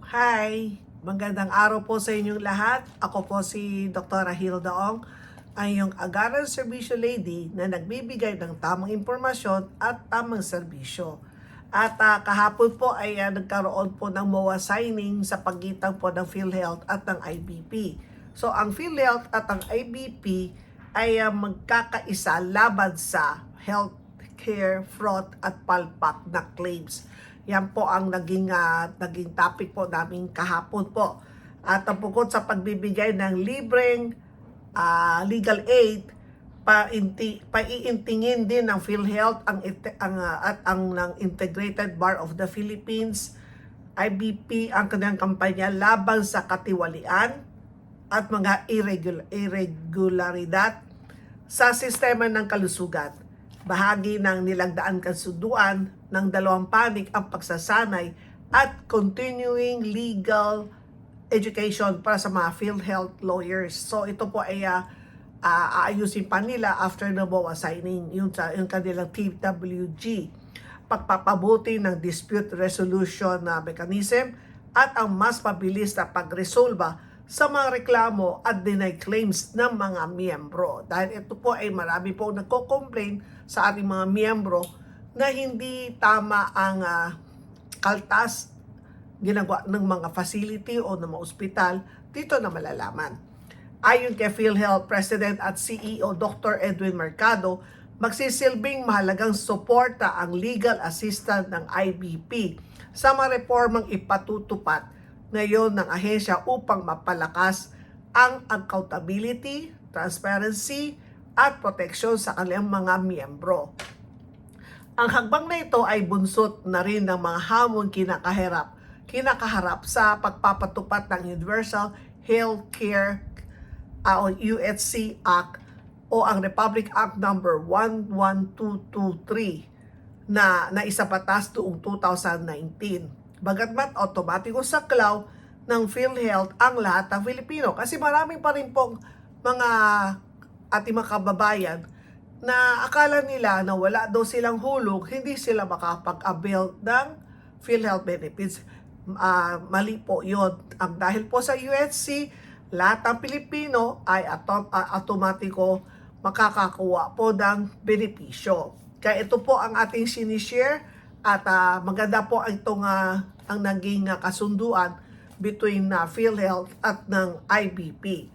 Hi! Magandang araw po sa inyong lahat. Ako po si Dr. Hilda Ong, ang iyong Agaran Serbisyo Lady na nagbibigay ng tamang impormasyon at tamang serbisyo. At kahapon po ay nagkaroon po ng MOA signing sa pagitan po ng PhilHealth at ng IBP. So ang PhilHealth at ang IBP ay magkakaisa laban sa healthcare fraud at palpak na claims. Yan po ang naging topic po namin kahapon po. At bukod sa pagbibigay ng libreng legal aid, paiintingin din ng PhilHealth at ang ng Integrated Bar of the Philippines, IBP, ang kanyang kampanya laban sa katiwalian at mga irregularidad sa sistema ng kalusugan. Bahagi ng nilagdaan kasunduan ng dalawang panig ang pagsasanay at continuing legal education para sa mga PhilHealth lawyers. So ito po ay aayusin pa nila after the MOA signing, yung kanilang TWG, pagpapabuti ng dispute resolution na mechanism at ang mas mabilis na pagresolba sa mga reklamo at denied claims ng mga miyembro. Dahil ito po ay marami po nagko-complain sa ating mga miyembro na hindi tama ang kaltas ginagawa ng mga facility o ng mga ospital dito na malalaman. Ayon kay PhilHealth President at CEO Dr. Edwin Mercado, magsisilbing mahalagang suporta ang legal assistant ng IBP sa mga reformang ipatutupad ngayon ng ahensya upang mapalakas ang accountability, transparency, at proteksyon sa kanilang mga miyembro. Ang hagbang na ito ay bunsot na rin ng mga hamon kinakaharap sa pagpapatupad ng Universal Healthcare o UHC Act o ang Republic Act number 11223 na naisabatas noong 2019. Bagatmat automatiko saklaw ng PhilHealth ang lahat ng Filipino. Kasi marami pa rin pong mga ating mga kababayan na akala nila na wala daw silang hulog, hindi sila makapag-avail ng PhilHealth benefits. Mali po yun. Dahil po sa UHC, lahat ng Pilipino ay automatiko makakakuha po ng benepisyo. Kaya ito po ang ating sinishare. At maganda po itong ang naging kasunduan between PhilHealth at ng IBP.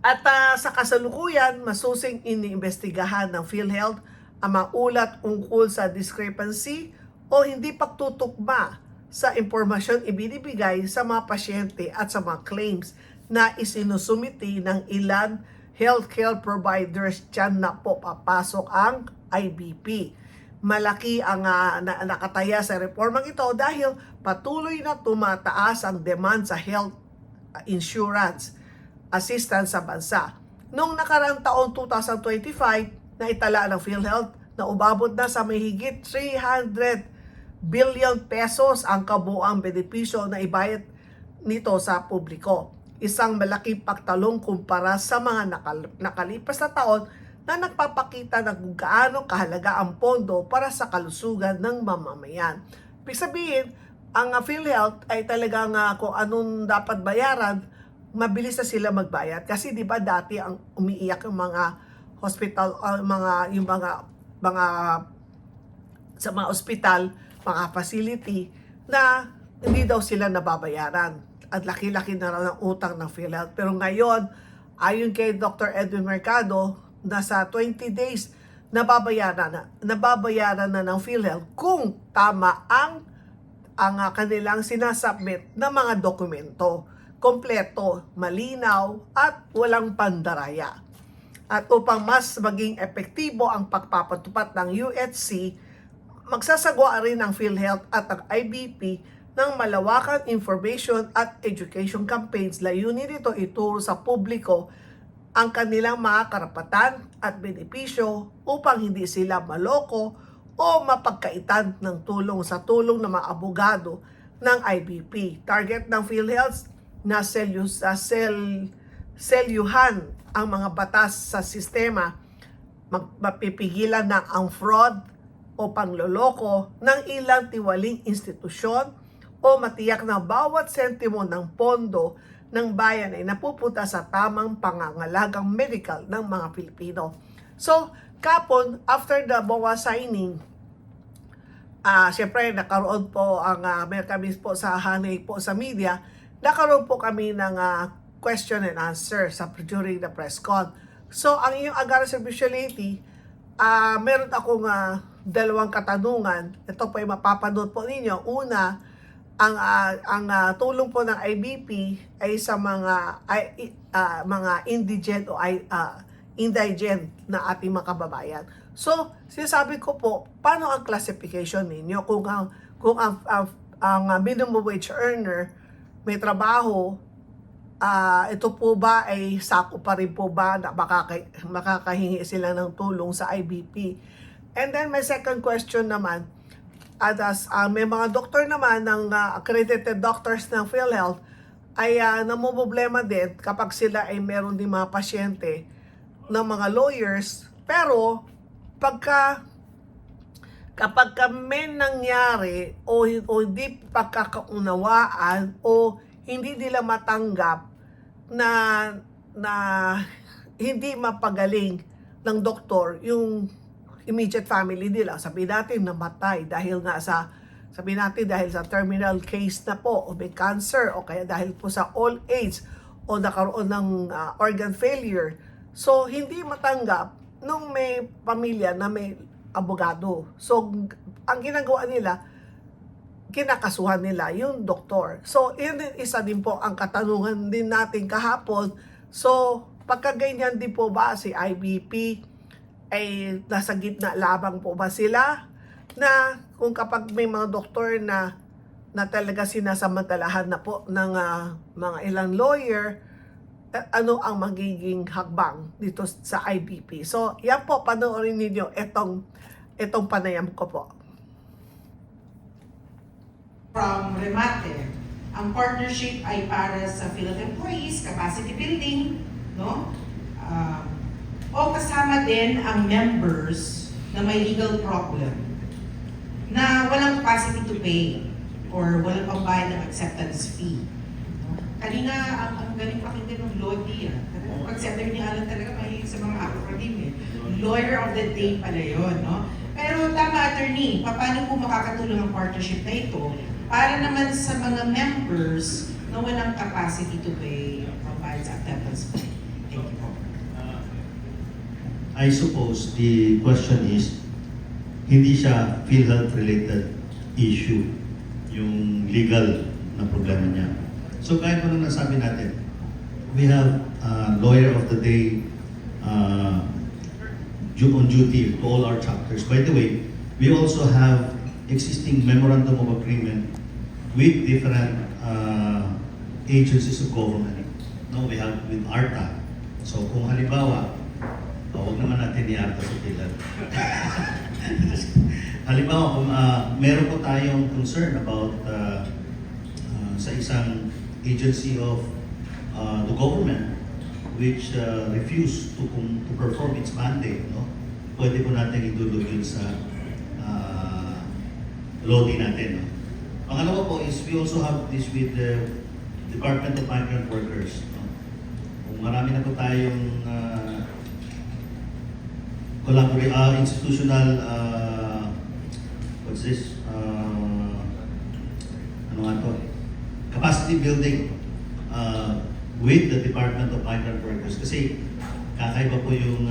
At sa kasalukuyan, masusing iniimbestigahan ng PhilHealth ang mga ulat ungkol sa discrepancy o hindi pagtutugma sa impormasyon ibinibigay sa mga pasyente at sa mga claims na isinusumiti ng ilan healthcare providers. Diyan na po papasok ang IBP. Malaki ang nakataya sa reformang ito dahil patuloy na tumataas ang demand sa health insurance assistance sa bansa. Noong nakaraang taon 2025, na itala ng PhilHealth na umabot na sa mahigit 300 billion pesos ang kabuuang benepisyo na ibayad nito sa publiko. Isang malaking pagtalong kumpara sa mga nakalipas na taon na nagpapakita ng kung gaano kahalaga ang pondo para sa kalusugan ng mamamayan. Ibig sabihin, ang PhilHealth ay talagang kung anong dapat bayaran, mabilis na sila magbayad. Kasi di ba dati ang umiiyak yung mga hospital, sa mga ospital, mga facility, na hindi daw sila nababayaran. At laki-laki na raw ng utang ng PhilHealth. Pero ngayon, ayon kay Dr. Edwin Mercado, nasa 20 days nababayaran na ng PhilHealth kung tama ang kanilang sinasubmit na mga dokumento, kompleto, malinaw at walang pandaraya. At upang mas maging epektibo ang pagpapatupad ng UHC, magsasagawa rin ang PhilHealth at ang IBP ng malawakang information at education campaigns. Layunin nito ituro sa publiko ang kanilang mga karapatan at benepisyo upang hindi sila maloko o mapagkaitan ng tulong ng mga abogado ng IBP. Target ng PhilHealth na selyuhan ang mga batas sa sistema, mapipigilan na ang fraud o pangloloko ng ilang tiwaling institusyon o matiyak na bawat sentimo ng pondo ng bayan ay napupunta sa tamang pangangalagang medical ng mga Pilipino. So, kapon, after the BOA signing, siyempre nakaroon po may kami po sa hanay po sa media, nakaroon po kami ng question and answer during the press con. So, ang iyong Agara Servicio Lady, meron akong dalawang katanungan. Ito po ay mapapanood po ninyo. Una, ang tulong po ng IBP ay sa mga indigent o indigent na ating mga kababayan. So, sinasabi ko po, paano ang classification ninyo kung ang minimum wage earner may trabaho, ito po ba ay sako pa rin po ba na makakahingi sila ng tulong sa IBP? And then my second question naman, may mga doktor naman ng accredited doctors ng PhilHealth ay namumblema din kapag sila ay meron din mga pasyente ng mga lawyers. Pero kapag may nangyari o hindi pagkakaunawaan o hindi nila matanggap na hindi mapagaling ng doktor yung immediate family nila, sabihin natin namatay dahil sa terminal case na po o may cancer o kaya dahil po sa old age o nakaroon ng organ failure. So, hindi matanggap nung may pamilya na may abogado. So, ang ginagawa nila, kinakasuhan nila yung doktor. So, yun isa din po ang katanungan din natin kahapon. So, pagkaganyan din po ba si IBP ay nasa gitna labang po ba sila na kung kapag may mga doktor na talaga sinasamantalahan na po ng mga ilang lawyer, ano ang magiging hakbang dito sa IBP. So, yan po, panoorin ninyo itong panayam ko po. From Remate, ang partnership ay para sa field employees, capacity building, no? O kasama din ang members na may legal problem na walang capacity to pay or walang pambayad ng acceptance fee. Kanina, ang galing pakinggan ng Lodi. Pag Senator ni Alan talaga mahilig sa mga acronym eh. Lawyer of the day pala yun, no? Pero tama, attorney, paano po makakatulong ang partnership na ito para naman sa mga members na walang capacity to pay pambayad sa acceptance fee? Thank you po. I suppose the question is, hindi siya PhilHealth related issue, yung legal na problema niya. So kaya po nung nasabi natin, we have lawyer of the day on duty to all our chapters. By the way, we also have existing memorandum of agreement with different agencies of government. No, we have with ARTA. So kung halimbawa, huwag naman natin i-ARTA sa PhilHealth. Halimbawa, kung meron po tayong concern about sa isang agency of the government which refused to perform its mandate, no? Pwede po natin idulog yun sa LODI natin. No? Pangalawa po is we also have this with the Department of Migrant Workers. No? Kung marami na po tayong institutional what's this? Ano nga to? Capacity building with the Department of Migrant Workers kasi kakaiba po yung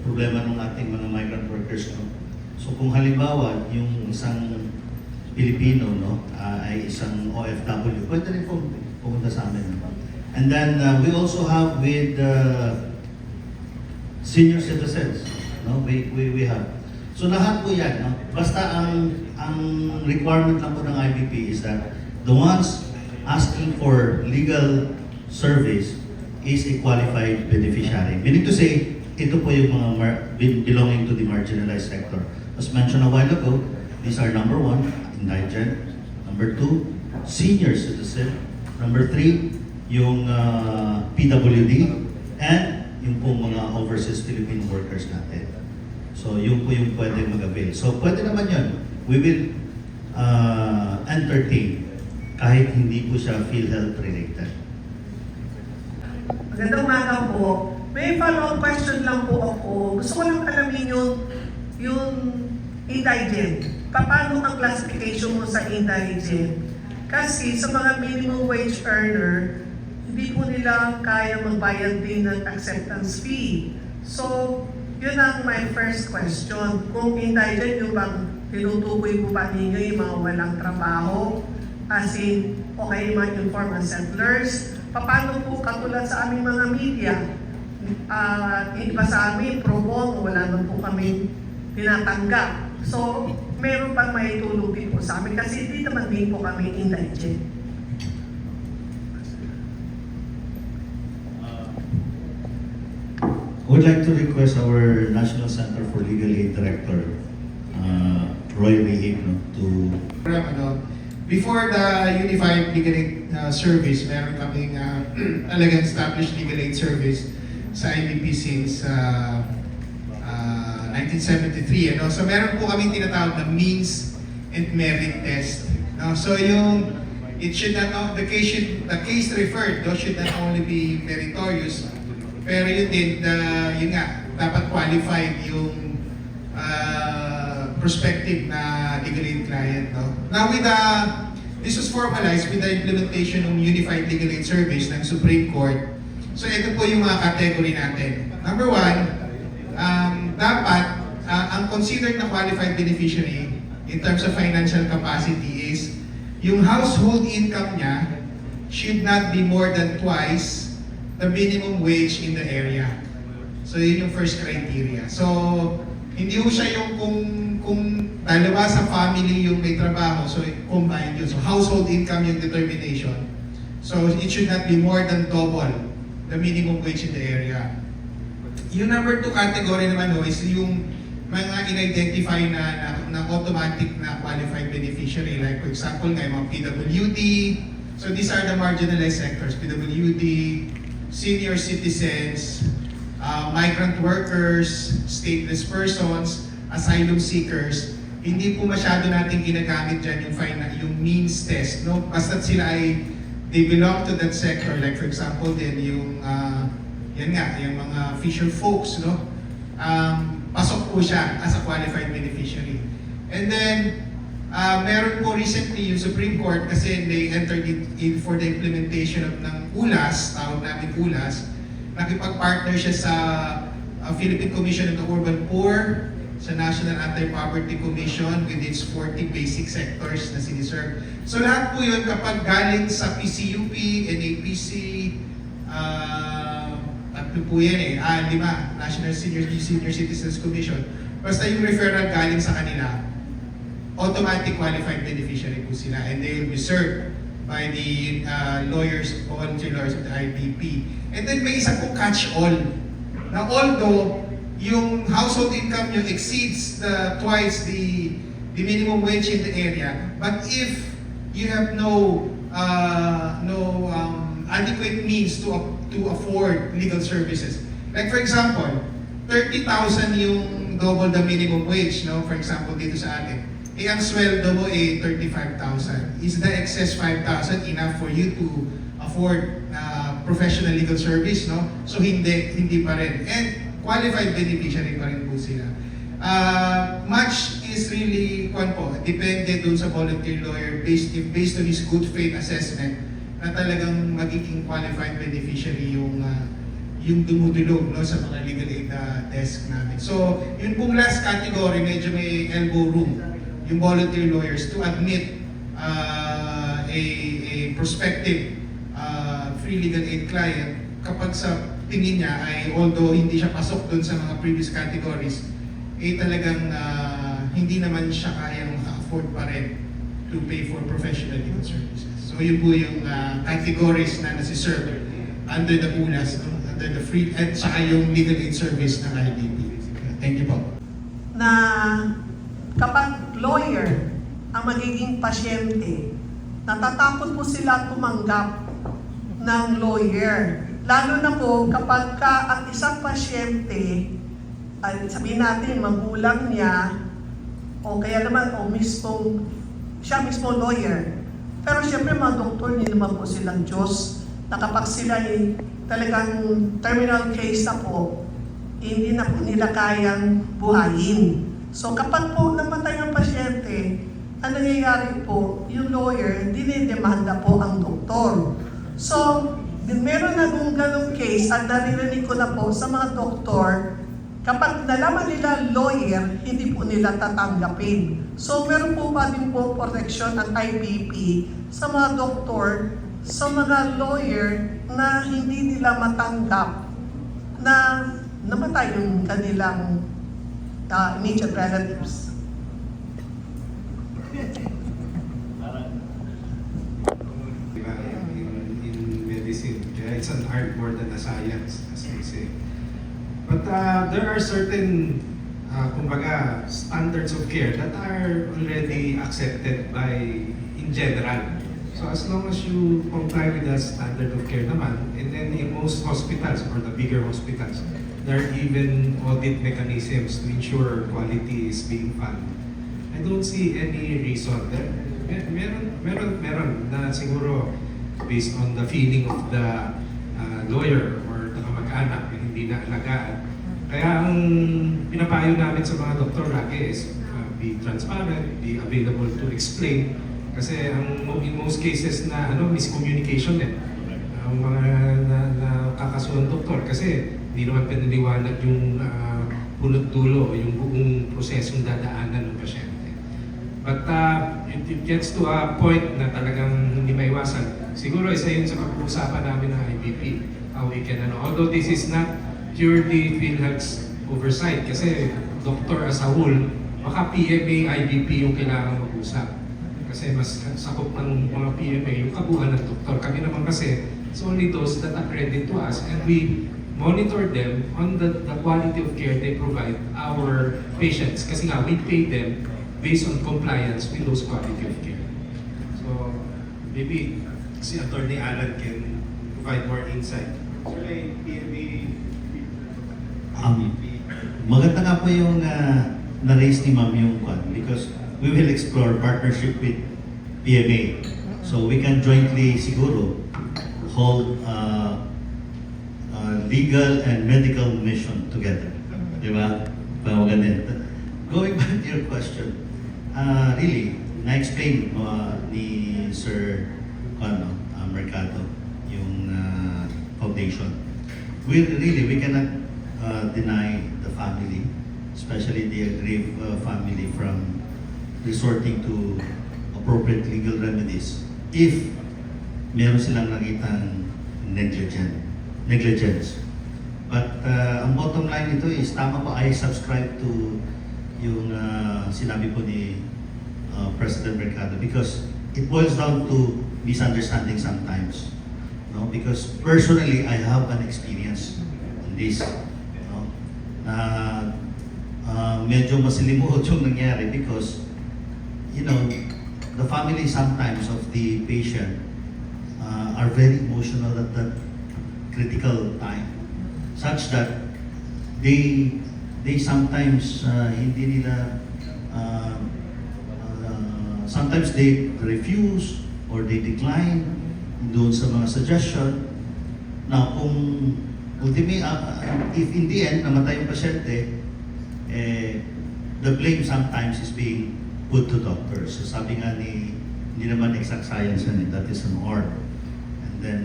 problema ng ating mga migrant workers, no? So kung halimbawa yung isang Pilipino, no, ay isang OFW, pwede rin po pumunta sa amin, no? And then we also have with senior citizens, no, we have. So lahat po yan, no? Basta ang requirement lang po ng IBP is that the ones asking for legal service is a qualified beneficiary. Meaning to say, ito po yung mga belonging to the marginalized sector. As mentioned a while ago, these are number 1, indigent. Number 2, senior citizen. Number 3, yung PWD. And yung po mga overseas Philippine workers natin. So, yun po yung pwede mag-avail. So, pwede naman yun. We will entertain kahit hindi po siya PhilHealth related. Magandang umaga po. May follow-up question lang po ako. Gusto ko lang alamin yung indigent. Paano ang classification mo sa indigent? Kasi sa mga minimum wage earner, hindi po nila kaya magbayad din ng acceptance fee. So, yun ang my first question. Kung indigent, yung bang tinutukoy po ba ninyo yung mga walang trabaho? As in, okay yung mga informal settlers? Paano po katulad sa aming mga media? Iba sa amin, pro bono, wala na po kami tinatanggap. So, meron pang may tulong din po sa amin kasi hindi naman din po kami indigent. I would like to request our National Center for Legal Aid Director, Roy Rehig, no, to Before the Unified Legal Aid Service, meron kaming talagang established legal aid service sa IBP since 1973. So meron po kaming tinatawag na means and merit test. So it should not, the case referred should not only be meritorious, pero yun din, yun nga, dapat qualified yung prospective na legal aid client. Now this was formalized with the implementation ng Unified Legal Aid Service ng Supreme Court. So ito po yung mga category natin. Number one, dapat ang considered na qualified beneficiary in terms of financial capacity is yung household income niya should not be more than twice the minimum wage in the area. So yun yung first criteria. So hindi ho siya yung kung dalawa sa family yung may trabaho, so combined yun. So household income yung determination. So it should not be more than double the minimum wage in the area. Yung number 2 category naman ho is yung mga in-identify na automatic na qualified beneficiary. Like for example, nga yung mga PWD. So these are the marginalized sectors. PWD, senior citizens, migrant workers, stateless persons, asylum seekers. Hindi po masyado natin ginagamit dyan yung means test. No? Basta't sila they belong to that sector. Like for example, din yung yan nga, yung mga fisher folks, no? Pasok po siya as a qualified beneficiary. And then, meron po recently yung Supreme Court kasi they entered in for the implementation ng ULAS, tawag namin ULAS, nakipag-partner siya sa Philippine Commission on the Urban Poor, sa National Anti-Poverty Commission with its 40 basic sectors na siniserve. So lahat po yun kapag galing sa PCUP, NAPC, tatlo po yan lima, National Senior Citizens Commission. Basta yung referral galing sa kanila, automatic qualified beneficiary po sila and they will be served by the volunteer lawyers of the IBP. And then may isa pong catch-all na although yung household income nyo exceeds twice the minimum wage in the area, but if you have no adequate means to afford legal services, like for example, 30,000 yung double the minimum wage, no? For example, dito sa atin, ang sweldo mo 35,000. Is the excess 5,000 enough for you to afford professional legal service, no? So hindi pa rin. And qualified beneficiary pa rin po sila. Much is really, depende dun sa volunteer lawyer based on his good faith assessment na talagang magiging qualified beneficiary yung dumudulog, no, sa mga legal aid desk namin. So, yun pong last category, medyo may elbow room, yung volunteer lawyers to admit a prospective free legal aid client kapag sa tingin niya ay although hindi siya pasok dun sa mga previous categories, talagang hindi naman siya kayang afford pa rin to pay for professional legal services. So yun po yung categories na nasi-serve under the ULAS, under the free, at saka yung legal aid service ng IDP. Thank you po. Na kapag lawyer ang magiging pasyente, natatakot po sila tumanggap ng lawyer. Lalo na po kapag ang isang pasyente, sabihin natin magulang niya, o kaya naman mismong siya mismo lawyer. Pero syempre mga doktor, hindi naman po silang Diyos na kapag sila ay talagang terminal case na po, hindi na po nila kayang buhayin. So kapag po namatay ang pasyente, ang nangyayari po, yung lawyer, dinidemanda po ang doktor. So, meron na kung ganong case at naririnig ko na po sa mga doktor, kapag nalaman nila lawyer, hindi po nila tatanggapin. So, meron po pa din po protection ang IBP sa mga doktor, sa mga lawyer na hindi nila matanggap na namatay yung kanilang immediate relatives. Diba, in medicine. Kaya it's an art more than a science, as they say. But there are certain, kumbaga, standards of care that are already accepted by, in general. So as long as you comply with the standard of care naman, and then in most hospitals or the bigger hospitals, there are even audit mechanisms to ensure quality is being followed. I don't see any reason. Meron na siguro based on the feeling of the lawyer or the kamag-anak na hindi na alagaan. Kaya ang pinapayo namin sa mga doktor lagi is be transparent, be available to explain. Kasi in most cases na miscommunication ang mga nakakasuhan doktor kasi hindi naman pinaliwanag yung punot dulo, yung buong prosesong dadaanan ng pasyente. But it gets to a point na talagang hindi maiwasan. Siguro isa yun sa pag-uusapan namin ng IBP, how we can although this is not purely PhilHealth's oversight kasi doctor as a whole, baka PMA, IBP yung kailangan mag-usap. Kasi mas sakop ng mga PMA yung kabuuan ng doktor. Kami naman kasi, it's only those that accredit to us and we monitor them on the quality of care they provide our patients. Kasi nga, we pay them based on compliance with those quality of care. So, maybe si Attorney Alan can provide more insight. So, like, PMA, Maganda nga po yung na-raise ni Ma'am yung because we will explore partnership with PMA. So we can jointly siguro hold legal and medical mission together. Di ba? Maganda. Going back to your question, really, na-explain ni Sir Mercado yung foundation. We cannot deny the family, especially the aggrieved family, from resorting to appropriate legal remedies if meron silang nakitang negligence. But ang bottom line nito is, tama po, I subscribe to yung sinabi po ni President Mercado because it boils down to misunderstanding sometimes. No? Because personally, I have an experience in this. No? Na medyo masilimuot yung nangyari because the family sometimes of the patient are very emotional at that critical time, such that they sometimes hindi nila sometimes they refuse or they decline doon sa mga suggestion. Now, kung ultimately, if in the end namatay yung pasyente, the blame sometimes is being put to doctors. So sabi nga hindi naman exact science yan, that is an art. And then,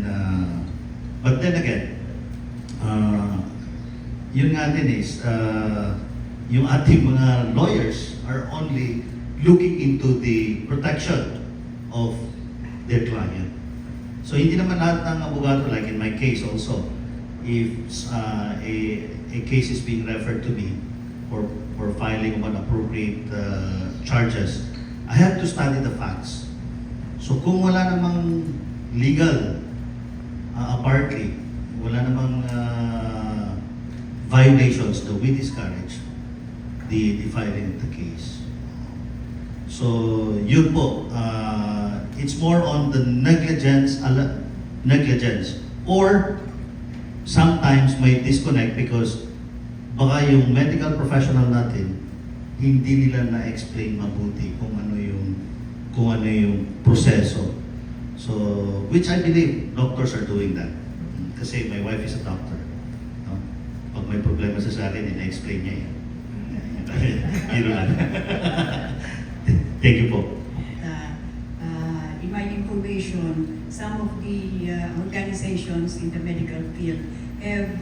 but then again, yun nga din is, yung ating mga lawyers are only looking into the protection of their client. So hindi naman lahat ng abogado, like in my case also, if a case is being referred to me for filing of inappropriate charges, I have to study the facts. So kung wala namang legal, apparently, wala namang violations, we discourage the filing of the case. So yun po, it's more on the negligence or sometimes may disconnect because baka yung medical professional natin hindi nila na-explain mabuti kung ano yung kung ano yung proseso. So, which I believe doctors are doing that. Kasi my wife is a doctor. No? Pag may problema sa akin, ina-explain niya yan. Hiro lang. Thank you po. In my information, some of the organizations in the medical field have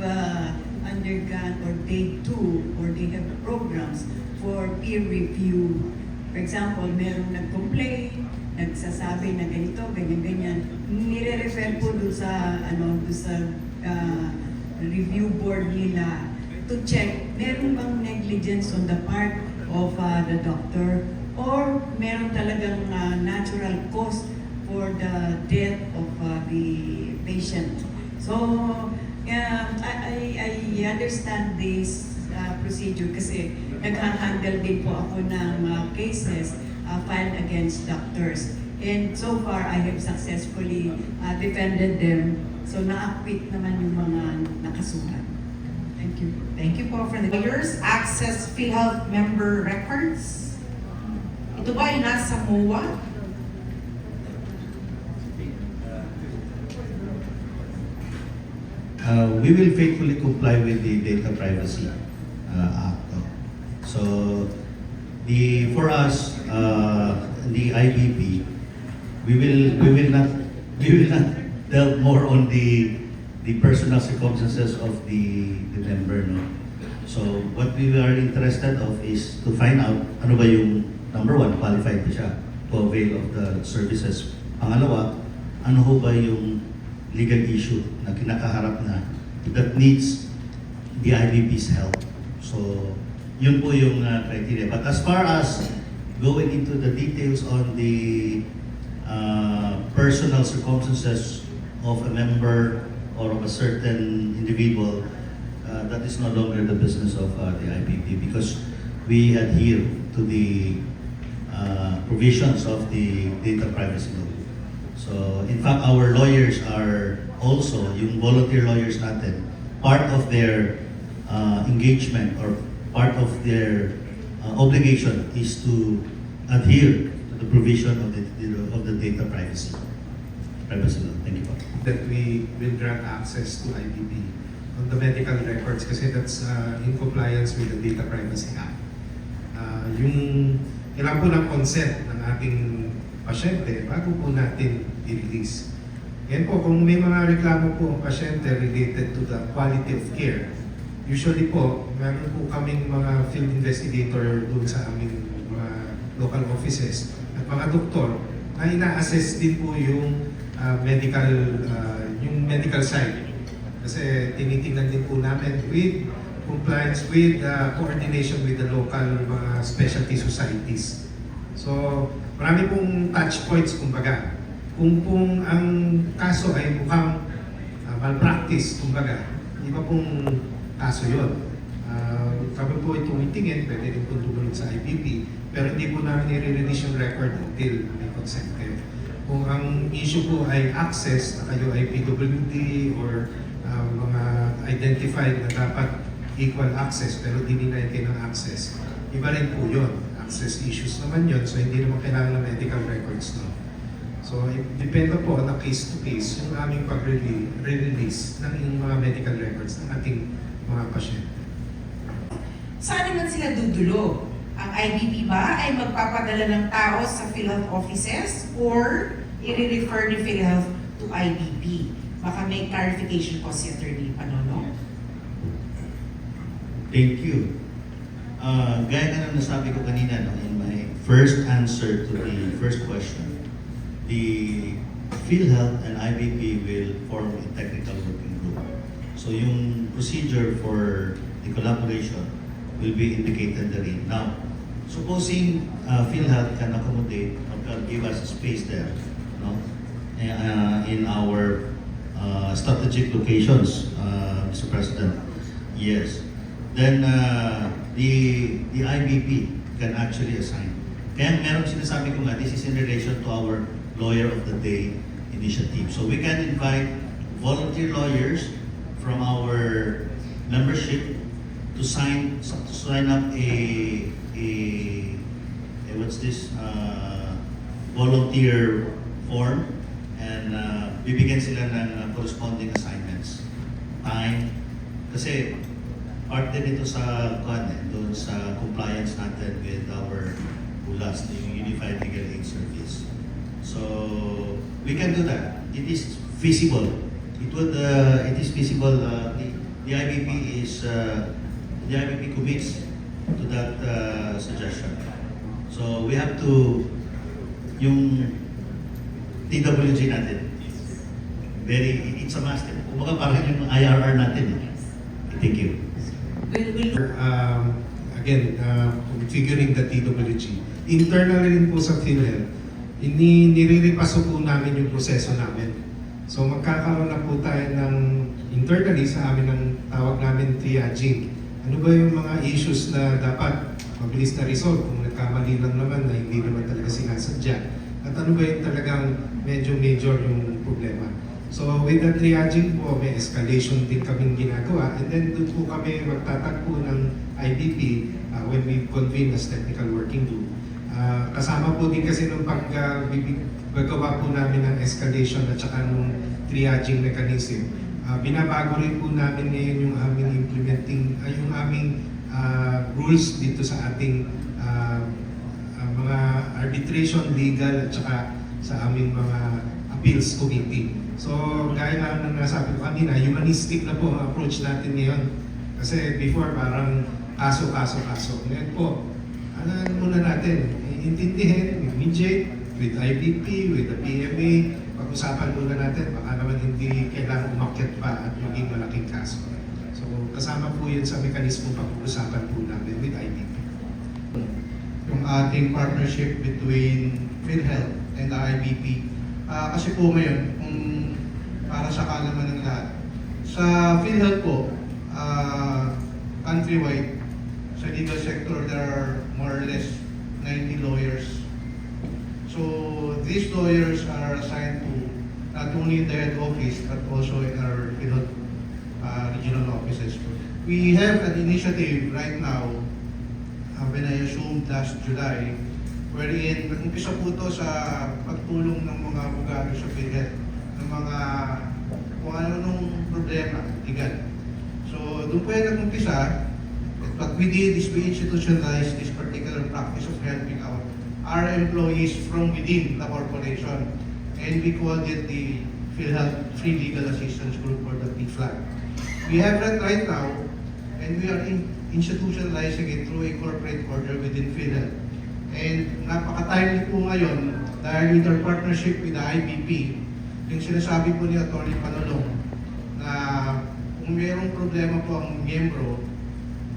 undergone or they do or they have programs for peer review. For example, merong nag-complain, nagsasabi na ganito, ganyan-ganyan. Nire-refer po doon sa, doon sa review board nila to check meron bang negligence on the part of the doctor or meron talagang natural cause for the death of the patient. So, I understand this procedure kasi nag-handle din po ako ng cases filed against doctors. And so far, I have successfully defended them. So, na-acquit naman yung mga nakasuhan. Thank you. Thank you po for the lawyers. Access PhilHealth member records. Ito ba ay nasa MOA? We will faithfully comply with the Data Privacy Act. So, for us, the IBP, we will not delve more on the personal circumstances of the member, no. So, what we are interested of is to find out ano ba yung number one, qualified ba siya to avail of the services. Pangalawa, ano ho ba yung legal issue na kinakaharap na that needs the IBP's help. So, yun po yung criteria. But as far as going into the details on the personal circumstances of a member or of a certain individual, that is no longer the business of the IBP because we adhere to the provisions of the data privacy law. So, in fact, our lawyers are also, yung volunteer lawyers natin, part of their engagement or part of their obligation is to adhere to the provision of the data privacy law. Thank you po. That we will grant access to IBP on the medical records kasi that's in compliance with the Data Privacy Act. Yung kailangan po ng consent ng ating pasyente bago po natin i-release. Yan po, kung may mga reklamo po ang pasyente related to the quality of care, usually po, meron po kaming mga field investigator doon sa aming mga local offices at mga doktor na ina-assess din po yung medical side. Kasi tinitingnan din po namin with compliance with coordination with the local mga specialty societies. So, marami pong touch points kumbaga. Kung ang kaso ay mukhang malpractice kumbaga, iba pong kaso yun. Kami po ay tumitingin, pwede rin po tumulong sa IBP, pero hindi po namin i-release yung record until may consent kayo. Kung ang issue po ay access, na kayo ay PWD or mga identified na dapat equal access pero dininayin kayo ng access, iba rin po yun. Access issues naman yun, so hindi naman kailangan ng medical records, no? So, depende po na case to case yung aming pag-release ng mga medical records ng ating mga pasyente. Saan naman sila dudulo? Ang IBP ba ay magpapadala ng tao sa PhilHealth offices or i-refer ni PhilHealth to IBP? Baka may clarification po si Attorney Panono. Thank you. Gaya nga ng nasabi ko kanina no, in my first answer to the first question, the PhilHealth and IBP will form a technical working group. So yung procedure for the collaboration will be indicated therein. Now, supposing PhilHealth can accommodate or can give us a space there, no, in our strategic locations, Mr. President, yes, then the IBP can actually assign. Kaya meron sinasabi ko nga, this is in relation to our Lawyer of the Day initiative. So we can invite volunteer lawyers from our membership to sign up a what's this? volunteer form and bibigyan sila ng corresponding assignments. Time. Kasi part din ito sa doon sa compliance natin with our ULAS, yung Unified Legal Aid Service. So we can do that. It is feasible. It is feasible. The IBP commits to that suggestion. So we have to yung TWG natin. It's a must. Kumbaga parang yung IRR natin. Thank you. Again, configuring the TWG. Internally rin po sa PhilHealth, niriripaso po namin yung proseso namin. So magkakaroon na po tayo ng internally sa amin ng tawag namin triaging. Ano ba yung mga issues na dapat mabilis na resolve kung nagkamali lang naman na hindi naman talaga sinasadya? At ano ba yung talagang medyo major yung problema? So with the triaging po, may escalation din kaming ginagawa and then doon po kami magtatagpo ng IBP when we convene as technical working group. Kasama po din kasi nung paggagawa po namin ng escalation at saka nung triaging mechanism, binabago rin po namin ngayon yung aming yung aming rules dito sa ating mga arbitration, legal at saka sa aming mga appeals committee. So, gaya nga nang nasabi ko kanina, humanistic na po ang approach natin ngayon. Kasi before parang kaso. Ngayon po, ano muna natin, intindihin, mediate with IBP, with the PMA, pag-usapan muna natin, baka naman hindi kailangan umakyat pa at maging malaking kaso. So, kasama po yun sa mekanismo pag-usapan po namin with IBP. Yung ating partnership between PhilHealth and the IBP. Kasi po ngayon, kung para sa kaalaman ng lahat, sa PhilHealth po, countrywide, sa legal sector, there are more or less 90 lawyers. So these lawyers are assigned to not only in the head office, but also in our PhilHealth regional offices. We have an initiative right now, when I assumed last July, wherein nag-umpisa po ito sa pagtulong ng mga abogado sa PhilHealth ng mga kung ano-anong problema, legal. So doon po yan nag-umpisa. What we did is we institutionalized this particular practice of helping out our employees from within the corporation, and we called it the PhilHealth Free Legal Assistance Group, or the PFLAG. We have that right now, and we are institutionalizing it through a corporate order within PhilHealth. And napaka-timely po ngayon dahil with our partnership with the IBP, yung sinasabi po ni Atty. Panolong na kung mayroong problema po ang miyembro,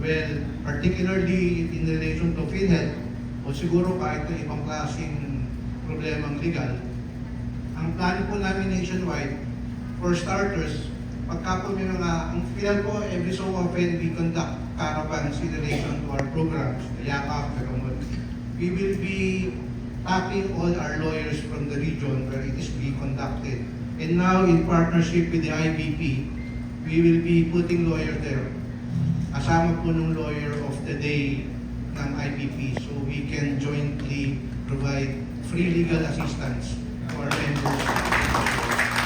well, particularly in relation to PhilHealth, o siguro kahit na ibang klaseng problemang legal, ang plano po namin nationwide, for starters, pagka po may mga, ang PhilHealth po, every so often we conduct caravans in relation to our programs, the YAKAP, the Gamot. We will be tapping all our lawyers from the region where it is being conducted. And now, in partnership with the IBP, we will be putting lawyer there. Kasama po ng lawyer of the day ng IBP, so we can jointly provide free legal assistance to our members.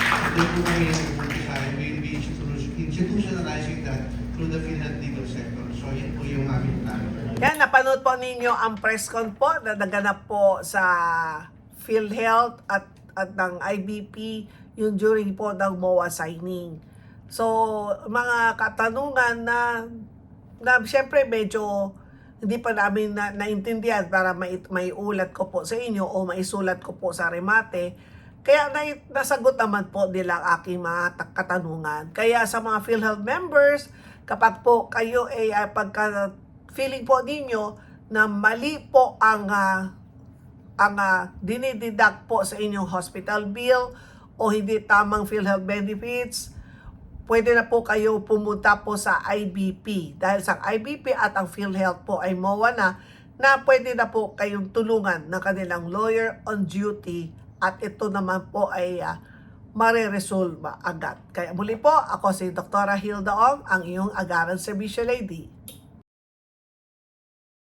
So doon po kami nag-umpisa, we will be institutionalizing that through the PhilHealth legal sector. So yun po yung aming plano. Yan, napanood po ninyo ang press con po na naganap po sa PhilHealth at ng IBP yung during po ng MOA signing. So, mga katanungan na siyempre medyo hindi pa namin naintindihan para maiulat ko po sa inyo o maisulat ko po sa remate. Kaya nasagot naman po nila ang aking mga katanungan. Kaya sa mga PhilHealth members, kapag po kayo ay pagka feeling po ninyo na mali po ang dinideduct po sa inyong hospital bill o hindi tamang PhilHealth benefits, pwede na po kayo pumunta po sa IBP. Dahil sa IBP at ang PhilHealth po ay MOA na pwede na po kayong tulungan ng kanilang lawyer on duty at ito naman po ay mare-resolve agad. Kaya muli po, ako si Dr. Hilda Ong, ang iyong Agaran Serbisyo Lady.